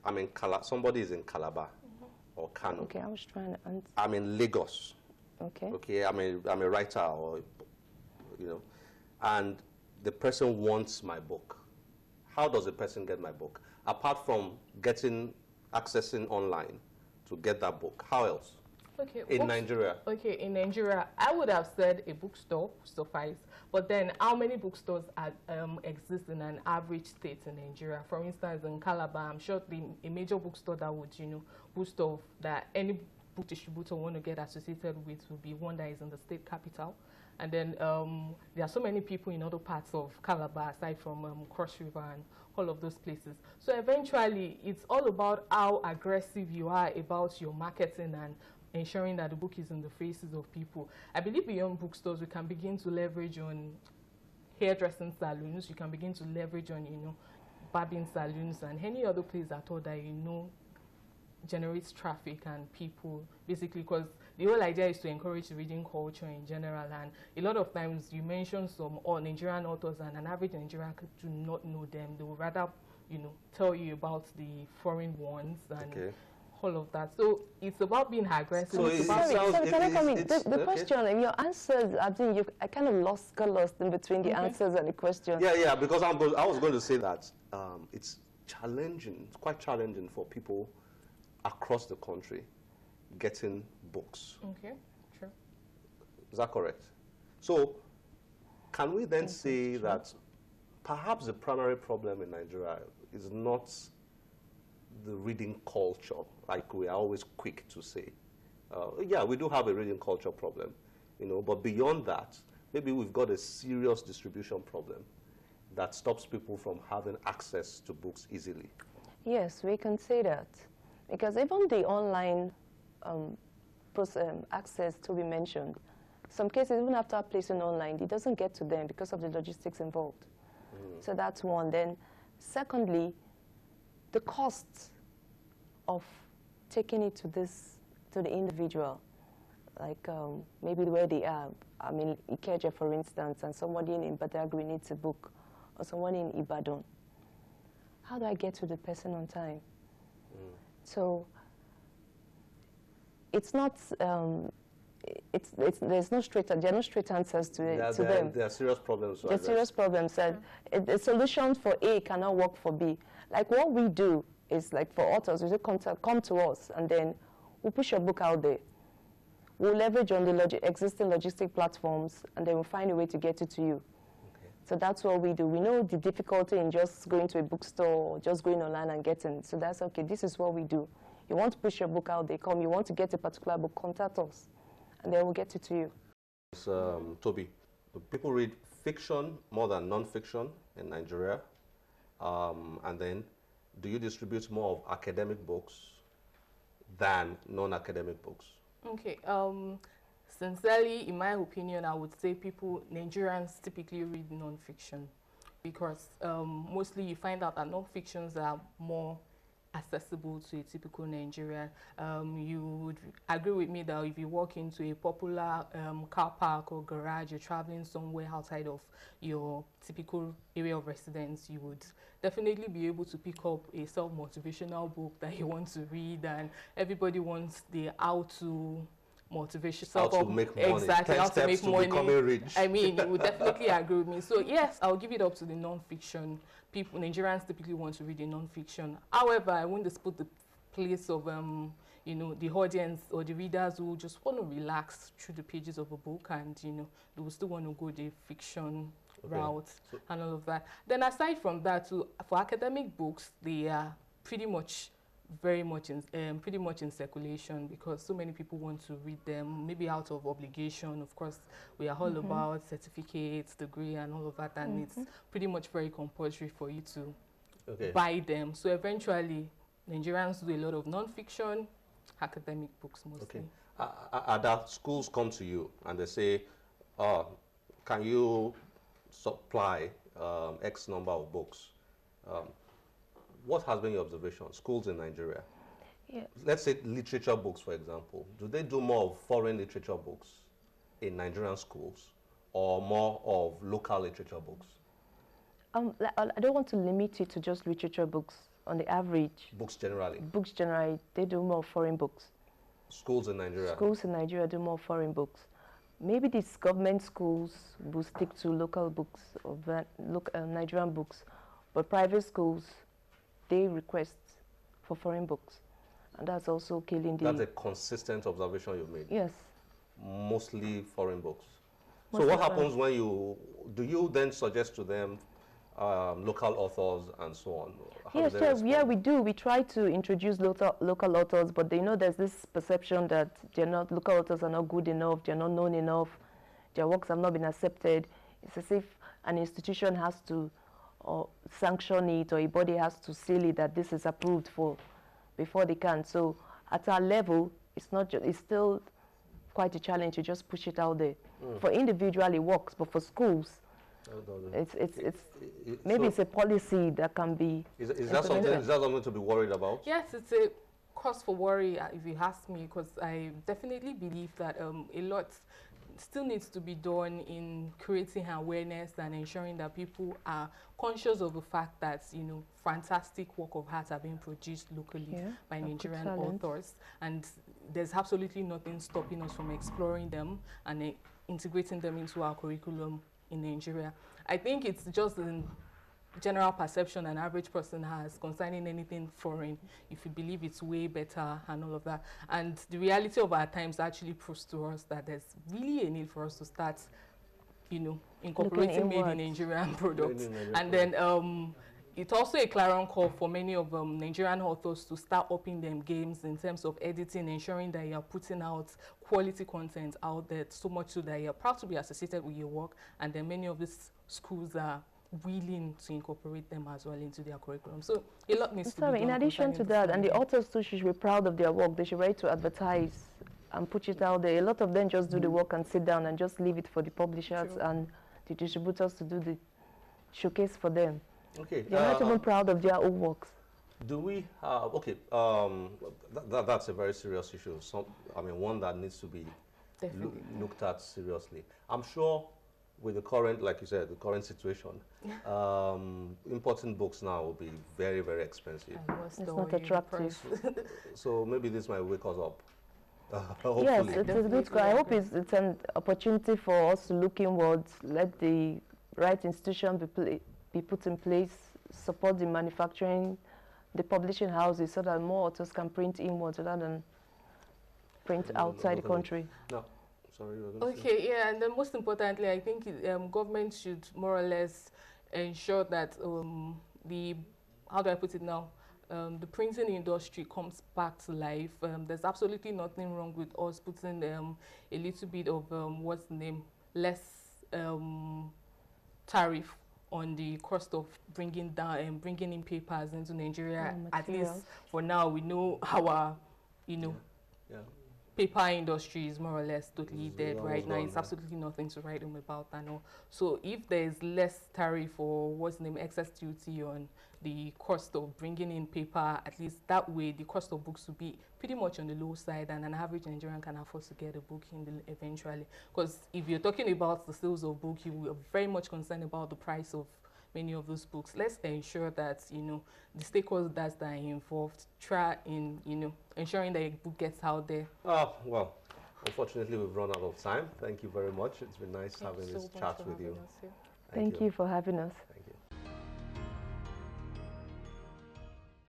I'm in somebody is in Calabar or Kano. Okay, I was trying to answer. I'm in Lagos. Okay. Okay, I'm a writer, or and the person wants my book. How does the person get my book? Apart from accessing online to get that book, how else? Okay. In Nigeria. Okay, in Nigeria, I would have said a bookstore suffice. But then, how many bookstores exist in an average state in Nigeria? For instance, in Calabar, I'm sure a major bookstore that would, boast of that any book distributor want to get associated with would be one that is in the state capital. And then there are so many people in other parts of Calabar, aside from Cross River and all of those places. So eventually, it's all about how aggressive you are about your marketing and ensuring that the book is in the faces of people. I believe beyond bookstores, we can begin to leverage on hairdressing salons. You can begin to leverage on, barbing salons and any other place at all that generates traffic and people, basically, because the whole idea is to encourage reading culture in general. And a lot of times you mention some Nigerian authors, and an average Nigerian do not know them. They would rather, tell you about the foreign ones and all of that. So it's about being aggressive. So sorry, can I come in? The question and your answers, I kind of got lost in between the answers and the question. Yeah, because I was going to say that it's challenging. It's quite challenging for people across the country getting books. Okay, sure. Is that correct? So can we then say that perhaps the primary problem in Nigeria is not the reading culture, like we are always quick to say? Yeah, we do have a reading culture problem, but beyond that, maybe we've got a serious distribution problem that stops people from having access to books easily. Yes, we can say that. Because even the online access to be mentioned, some cases, even after placing online, it doesn't get to them because of the logistics involved. So that's one. Then, secondly, the cost of taking it to the individual, like maybe where they are. I mean, Ikeja, for instance, and somebody in Badagry needs a book, or someone in Ibadan. How do I get to the person on time? So it's not. There's no straight. There are no straight answers to them. There are serious problems. There are serious problems, and the solution for A cannot work for B. Like what we do is, like for authors, we say come to us, and then we'll push your book out there. We'll leverage on the existing logistic platforms, and then we'll find a way to get it to you. So that's what we do. We know the difficulty in just going to a bookstore or just going online and getting it. So that's okay. This is what we do. You want to push your book out, they come. You want to get a particular book, contact us, and then we'll get it to you. Tobi, people read fiction more than non-fiction in Nigeria. And then, do you distribute more of academic books than non-academic books? Okay. Sincerely, in my opinion, I would say Nigerians typically read non-fiction because mostly you find out that non-fictions are more accessible to a typical Nigerian. You would agree with me that if you walk into a popular car park or garage, you're traveling somewhere outside of your typical area of residence, you would definitely be able to pick up a self-motivational book that you want to read, and everybody wants the how-to motivation, how to make money. Exactly, how to make money. Becoming rich. I mean, you would definitely agree with me. So yes, I'll give it up to the non-fiction. People, Nigerians typically want to read a non-fiction. However, I won't dispute the place of the audience or the readers who just want to relax through the pages of a book, and they will still want to go the fiction route and all of that. Then aside from that, for academic books, they are pretty much in circulation because so many people want to read them, maybe out of obligation. Of course, we are all about certificates, degree, and all of that, and it's pretty much very compulsory for you to buy them. So eventually, Nigerians do a lot of non-fiction, academic books mostly. Okay. Ada, schools come to you and they say, can you supply X number of books? What has been your observation? Schools in Nigeria, let's say literature books, for example, do they do more of foreign literature books in Nigerian schools or more of local literature books? I don't want to limit it to just literature books. On the average, Books generally. books generally, they do more foreign books. Schools in Nigeria. Schools in Nigeria do more foreign books. Maybe these government schools will stick to local books or Nigerian books, but private schools, they request for foreign books, and that's also killing the. That's a consistent observation you've made. Yes. Mostly foreign books. Mostly So what foreign. happens when do you then suggest to them local authors and so on? How Yes, do they respond? yeah, we do. We try to introduce local authors, but they know there's this perception that local authors are not good enough, they're not known enough, their works have not been accepted. It's as if an institution has to sanction it, or a body has to seal it that this is approved for before they can. So at our level, it's not. It's still quite a challenge to just push it out there. For individual, it works, but for schools, maybe it's a policy that can be. Is that something to be worried about? Yes, it's a cause for worry, if you ask me, because I definitely believe that a lot still needs to be done in creating awareness and ensuring that people are conscious of the fact that, you know, fantastic work of art are being produced locally by Nigerian authors, and there's absolutely nothing stopping us from exploring them and integrating them into our curriculum in Nigeria. I think it's just in general perception an average person has concerning anything foreign, if you believe it's way better and all of that. And the reality of our times actually proves to us that there's really a need for us to start, you know, incorporating made in Nigerian products. And then it's also a clarion call for many of Nigerian authors to start upping them games in terms of editing, ensuring that you're putting out quality content out there, so much so that you're proud to be associated with your work. And then many of these schools are willing to incorporate them as well into their curriculum. So a lot needs to be done. In addition to that, and the authors too should be proud of their work. They should be ready to advertise and put it out there. A lot of them just do the work and sit down and just leave it for the publishers and the distributors to do the showcase for them. Okay. They're not even proud of their own works. Do we have, that's a very serious issue. I mean, one that needs to be looked at seriously. I'm sure with the current, like you said, the current situation, importing books now will be very, very expensive. It's not attractive. So maybe this might wake us up. Yes, it is good. I hope it's an opportunity for us to look inwards, let the right institution be put in place, support the manufacturing, the publishing houses, so that more authors can print inwards rather than print outside the country. No. Sorry, you were going to say. Okay, yeah, and then most importantly, I think government should more or less ensure that how do I put it now, the printing industry comes back to life. There's absolutely nothing wrong with us putting a little bit of, what's the name, less tariff on the cost of bringing in papers into Nigeria. At least for now, we know our, you know, paper industry is more or less totally dead right now. It's absolutely nothing to write home about and all. So if there's less tariff or what's the name, excess duty on the cost of bringing in paper, at least that way the cost of books will be pretty much on the low side, and an average Nigerian can afford to get a book in eventually. Because if you're talking about the sales of book, you are very much concerned about the price of many of those books. Let's ensure that, you know, the stakeholders that are involved try in, you know, ensuring that a book gets out there. Oh, well, unfortunately we've run out of time. Thank you very much. It's been nice having this chat with you. Thank you for having us. Thank you.